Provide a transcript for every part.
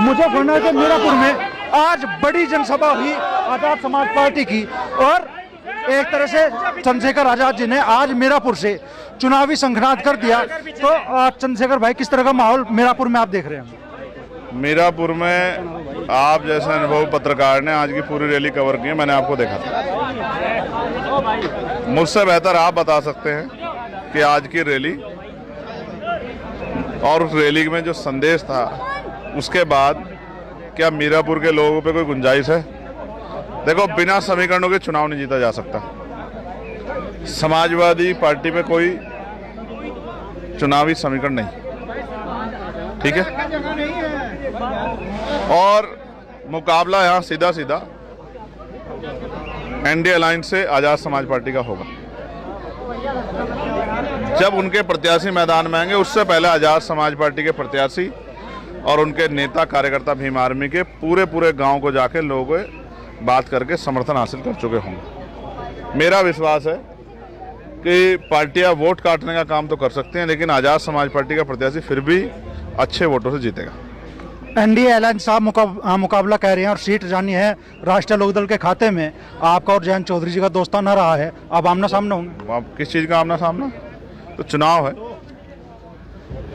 मुजफ्फरनगर के मीरापुर में आज बड़ी जनसभा हुई आजाद समाज पार्टी की, और एक तरह से चंद्रशेखर आजाद जी ने आज मीरापुर से चुनावी संघनाद कर दिया। तो चंद्रशेखर भाई, किस तरह का माहौल मीरापुर में आप देख रहे हैं? मीरापुर में आप जैसे अनुभव पत्रकार ने आज की पूरी रैली कवर की है, मैंने आपको देखा था। मुझसे बेहतर आप बता सकते हैं कि आज की रैली और उस रैली में जो संदेश था उसके बाद क्या मीरापुर के लोगों पे कोई गुंजाइश है? देखो, बिना समीकरणों के चुनाव नहीं जीता जा सकता। समाजवादी पार्टी में कोई चुनावी समीकरण नहीं, ठीक है? और मुकाबला यहां सीधा सीधा एनडीए अलायंस से आजाद समाज पार्टी का होगा। जब उनके प्रत्याशी मैदान में आएंगे उससे पहले आजाद समाज पार्टी के प्रत्याशी और उनके नेता कार्यकर्ता भीम आर्मी के पूरे गांव को जाके लोगों को बात करके समर्थन हासिल कर चुके होंगे। मेरा विश्वास है कि पार्टियां वोट काटने का काम तो कर सकते हैं, लेकिन आजाद समाज पार्टी का प्रत्याशी फिर भी अच्छे वोटों से जीतेगा। एनडीए अलायंस साहब मुकाबला कह रहे हैं और सीट जानी है राष्ट्रीय लोकदल के खाते में। आपका और जयंत चौधरी जी का दोस्ताना रहा है, अब आमना सामना होंगे। आप किस चीज़ का आमना सामना? तो चुनाव है,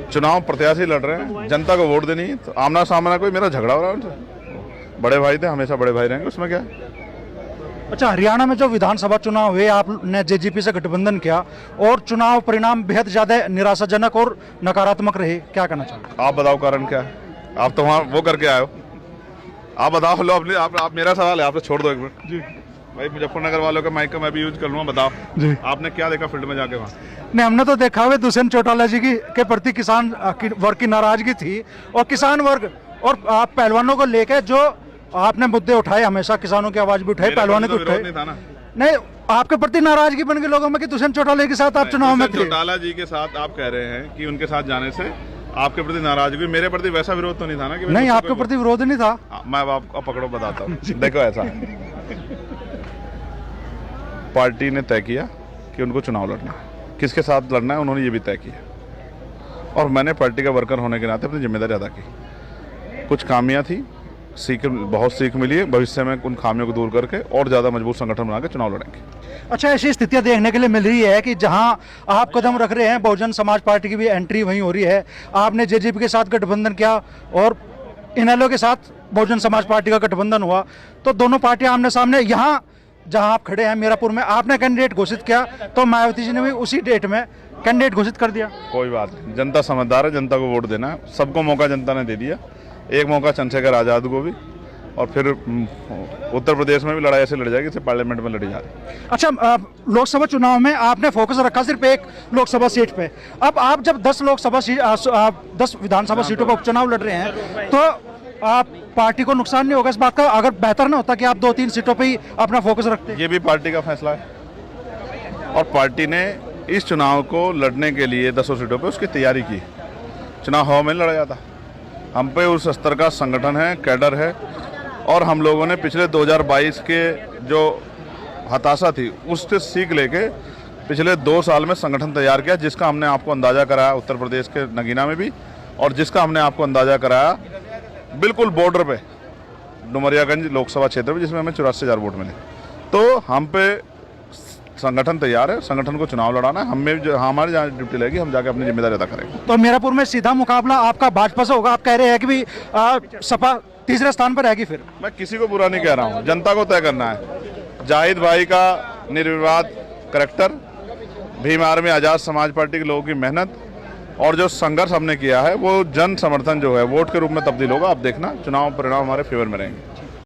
चुनाव प्रत्याशी लड़ रहे हैं, जनता को वोट देनी है, तो आमना सामना कोई मेरा झगड़ा हो रहा है उनसे? बड़े भाई थे, हमेशा बड़े भाई रहेंगे, उसमें क्या है? अच्छा, हरियाणा में जो विधानसभा चुनाव हुए, आपने जेजेपी से गठबंधन किया और चुनाव परिणाम बेहद ज्यादा निराशाजनक और नकारात्मक रहे, क्या कहना चाहते? आप बताओ कारण क्या है? आप तो वहाँ वो करके आए हो, आप बताओ। लो अपने आप मेरा सवाल है, आप तो छोड़ दो एक मिनट जी भाई। मुजफ्फरनगर वालों का माइक का मैं भी यूज कर लूँगा। बताओ जी, आपने क्या देखा फील्ड में जाके वहाँ? नहीं, हमने तो देखा हुआ दुष्यंत चौटाला जी के प्रति किसान वर्ग की नाराजगी थी, और किसान वर्ग और आप पहलवानों को लेकर जो आपने मुद्दे उठाए, हमेशा किसानों की आवाज भी उठाई, पहलवानों को उठाई। नहीं, आपके प्रति नाराजगी बन गई लोगों में कि दुष्यंत चौटाला के साथ आप चुनाव में थे। चौटाला जी के साथ आप कह रहे हैं कि उनके साथ जाने से आपके प्रति नाराजगी, मेरे प्रति वैसा विरोध तो नहीं था ना? कि नहीं, आपके प्रति विरोध नहीं था। मैं आपको पकड़ो बताता हूँ। देखो, ऐसा है, पार्टी ने तय किया कि उनको चुनाव लड़ना है, किसके साथ लड़ना है उन्होंने ये भी तय किया, और मैंने पार्टी का वर्कर होने के नाते अपनी जिम्मेदारी अदा की। कुछ खामियां थी, बहुत सीख मिली है, भविष्य में उन खामियों को दूर करके और ज़्यादा मजबूत संगठन बना के चुनाव लड़ेंगे। अच्छा, ऐसी स्थितियां देखने के लिए मिल रही है कि जहां आप कदम रख रहे हैं, बहुजन समाज पार्टी की भी एंट्री वहीं हो रही है। आपने जेजेपी के साथ गठबंधन किया और इनेलो के साथ बहुजन समाज पार्टी का गठबंधन हुआ, तो दोनों पार्टियां आमने सामने। यहाँ जहां आप खड़े हैं मीरापुर में, आपने कैंडिडेट घोषित किया तो मायावती जी ने भी उसी डेट में कैंडिडेट घोषित कर दिया। कोई बात नहीं, जनता समझदार है, जनता को वोट देना है, सबको मौका जनता ने दे दिया। एक मौका चंद्रशेखर आजाद को भी, और फिर उत्तर प्रदेश में भी लड़ाई ऐसे लड़ जाएगी, पार्लियामेंट में लड़ी जा रही। अच्छा, लोकसभा चुनाव में आपने फोकस रखा सिर्फ एक लोकसभा सीट पे। अब आप जब 10 विधानसभा सीटों पर उपचुनाव लड़ रहे हैं, तो आप पार्टी को नुकसान नहीं होगा इस बात का? अगर बेहतर ना होता कि आप 2-3 सीटों पे ही अपना फोकस रखते? ये भी पार्टी का फैसला है, और पार्टी ने इस चुनाव को लड़ने के लिए 10 सीटों पे उसकी तैयारी की। चुनाव हवा में लड़ा जाता, हम पे उस स्तर का संगठन है, कैडर है, और हम लोगों ने पिछले 2022 के जो हताशा थी उससे सीख लेके पिछले 2 साल में संगठन तैयार किया, जिसका हमने आपको अंदाजा कराया उत्तर प्रदेश के नगीना में भी, और जिसका हमने आपको अंदाजा कराया बिल्कुल बॉर्डर पे डुमरियागंज लोकसभा क्षेत्र में, जिसमें हमें 84,000 वोट मिले। तो हम पे संगठन तैयार है, संगठन को चुनाव लड़ाना है, हमें जो हमारी जहाँ ड्यूटी लगेगी हम जाके अपनी जिम्मेदारी अदा करेंगे। तो मीरापुर में सीधा मुकाबला आपका भाजपा से होगा? आप कह रहे हैं कि भी सपा तीसरे स्थान पर रहेगी? फिर मैं किसी को बुरा नहीं कह रहा हूँ, जनता को तय करना है। जाहिद भाई का निर्विवाद character, Bhim army Azad Samaj party के लोगों की मेहनत और जो संघर्ष हमने किया है, वो जन समर्थन जो है वोट के रूप में तब्दील होगा। आप देखना, चुनाव परिणाम हमारे फेवर में रहेंगे।